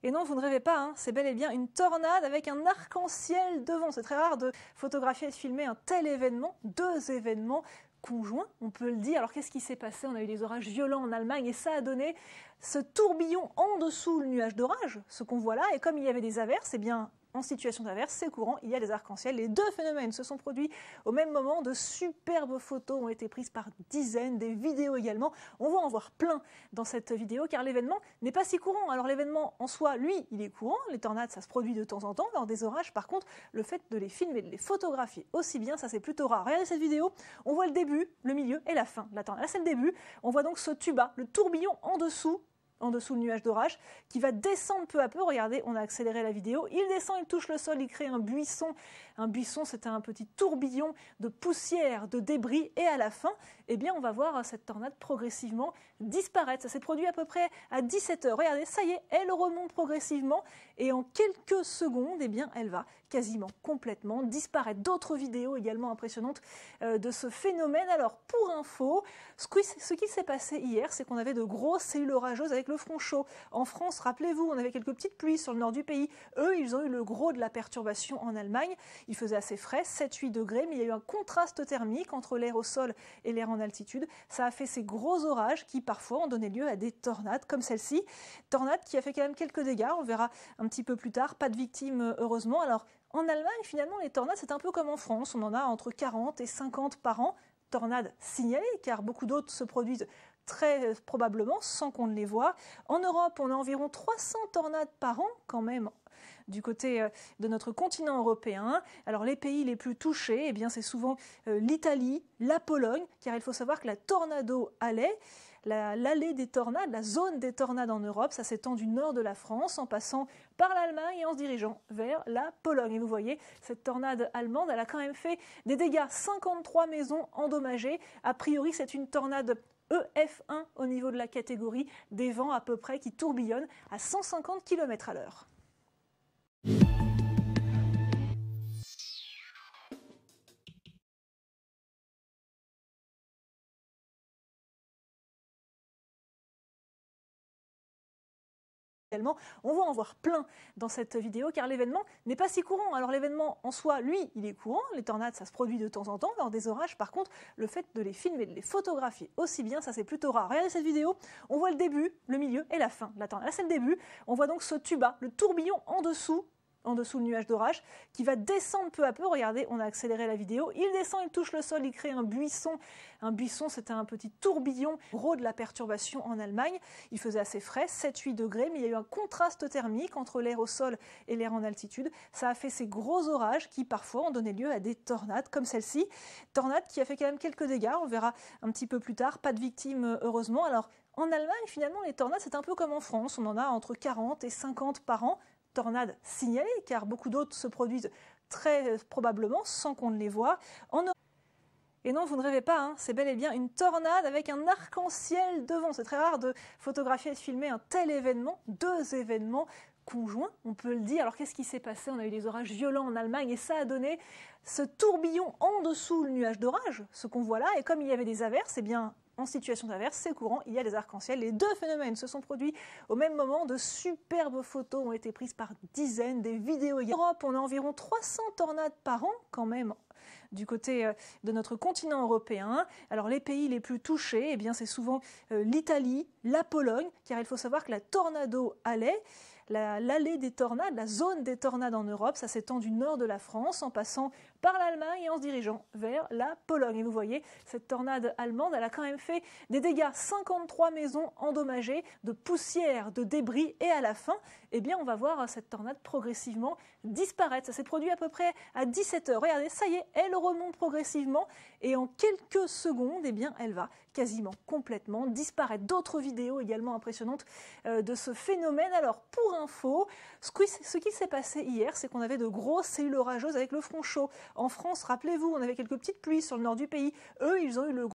Et non, vous ne rêvez pas, hein, c'est bel et bien une tornade avec un arc-en-ciel devant. C'est très rare de photographier et de filmer un tel événement, deux événements conjoints, on peut le dire. Alors qu'est-ce qui s'est passé? On a eu des orages violents en Allemagne et ça a donné ce tourbillon en dessous le nuage d'orage, ce qu'on voit là. Et comme il y avait des averses, eh bien en situation d'averse, c'est courant, il y a des arcs-en-ciel. Les deux phénomènes se sont produits au même moment. De superbes photos ont été prises par dizaines, des vidéos également. On va en voir plein dans cette vidéo car l'événement n'est pas si courant. Alors l'événement en soi, lui, il est courant. Les tornades, ça se produit de temps en temps lors des orages. Par contre, le fait de les filmer, de les photographier aussi bien, ça c'est plutôt rare. Regardez cette vidéo, on voit le début, le milieu et la fin de la tornade. Là c'est le début, on voit donc ce tuba, le tourbillon en dessous le nuage d'orage, qui va descendre peu à peu. Regardez, on a accéléré la vidéo. Il descend, il touche le sol, il crée un buisson. Un buisson, c'est un petit tourbillon de poussière, de débris. Et à la fin, eh bien, on va voir cette tornade progressivement disparaître. Ça s'est produit à peu près à 17 h. Regardez, ça y est, elle remonte progressivement. Et en quelques secondes, eh bien, elle va quasiment complètement disparaître. D'autres vidéos également impressionnantes de ce phénomène. Alors, pour info, ce qui s'est passé hier, c'est qu'on avait de grosses cellules orageuses avec le front chaud. En France, rappelez-vous, on avait quelques petites pluies sur le nord du pays. Eux, ils ont eu le gros de la perturbation en Allemagne. Il faisait assez frais, 7-8 degrés, mais il y a eu un contraste thermique entre l'air au sol et l'air en altitude. Ça a fait ces gros orages qui, parfois, ont donné lieu à des tornades comme celle-ci. Tornade qui a fait quand même quelques dégâts, on verra un petit peu plus tard. Pas de victimes, heureusement. Alors, en Allemagne, finalement, les tornades, c'est un peu comme en France. On en a entre 40 et 50 par an. Tornades signalées, car beaucoup d'autres se produisent très probablement sans qu'on ne les voie. En Europe, on a environ 300 tornades par an quand même du côté de notre continent européen. Alors les pays les plus touchés, eh bien c'est souvent l'Italie, la Pologne, car il faut savoir que la Tornado Alley, l'allée des tornades, la zone des tornades en Europe, ça s'étend du nord de la France en passant par l'Allemagne et en se dirigeant vers la Pologne. Et vous voyez, cette tornade allemande, elle a quand même fait des dégâts, 53 maisons endommagées. A priori, c'est une tornade EF1 au niveau de la catégorie, des vents à peu près qui tourbillonnent à 150 km/h. On va en voir plein dans cette vidéo car l'événement n'est pas si courant. Alors l'événement en soi, lui, il est courant. Les tornades, ça se produit de temps en temps lors des orages. Par contre, le fait de les filmer, de les photographier aussi bien, ça c'est plutôt rare. Regardez cette vidéo, on voit le début, le milieu et la fin de la tornade. Là c'est le début, on voit donc ce tuba, le tourbillon en dessous le nuage d'orage, qui va descendre peu à peu. Regardez, on a accéléré la vidéo. Il descend, il touche le sol, il crée un buisson. Un buisson, c'est un petit tourbillon gros de la perturbation en Allemagne. Il faisait assez frais, 7-8 degrés, mais il y a eu un contraste thermique entre l'air au sol et l'air en altitude. Ça a fait ces gros orages qui, parfois, ont donné lieu à des tornades comme celle-ci. Tornade qui a fait quand même quelques dégâts, on verra un petit peu plus tard. Pas de victimes, heureusement. Alors, en Allemagne, finalement, les tornades, c'est un peu comme en France. On en a entre 40 et 50 par an. Tornades signalées, car beaucoup d'autres se produisent très probablement sans qu'on ne les voie. Et non, vous ne rêvez pas, hein, c'est bel et bien une tornade avec un arc-en-ciel devant. C'est très rare de photographier et de filmer un tel événement, deux événements conjoints, on peut le dire. Alors qu'est-ce qui s'est passé? On a eu des orages violents en Allemagne et ça a donné ce tourbillon en dessous le nuage d'orage, ce qu'on voit là. Et comme il y avait des averses, eh bien en situation d'averse, c'est courant, il y a des arcs-en-ciel. Les deux phénomènes se sont produits au même moment. De superbes photos ont été prises par dizaines, des vidéos. En Europe, on a environ 300 tornades par an quand même du côté de notre continent européen. Alors les pays les plus touchés, eh bien c'est souvent l'Italie, la Pologne, car il faut savoir que la Tornado Alley, l'allée des tornades, la zone des tornades en Europe, ça s'étend du nord de la France en passant par l'Allemagne et en se dirigeant vers la Pologne. Et vous voyez, cette tornade allemande, elle a quand même fait des dégâts, 53 maisons endommagées, de poussière, de débris. Et à la fin, eh bien, on va voir cette tornade progressivement disparaître. Ça s'est produit à peu près à 17 h. Regardez, ça y est, elle remonte progressivement et en quelques secondes, eh bien, elle va quasiment complètement disparaître. D'autres vidéos également impressionnantes de ce phénomène. Alors, pour info, ce qui s'est passé hier, c'est qu'on avait de grosses cellules orageuses avec le front chaud. En France, rappelez-vous, on avait quelques petites pluies sur le nord du pays. Eux, ils ont eu le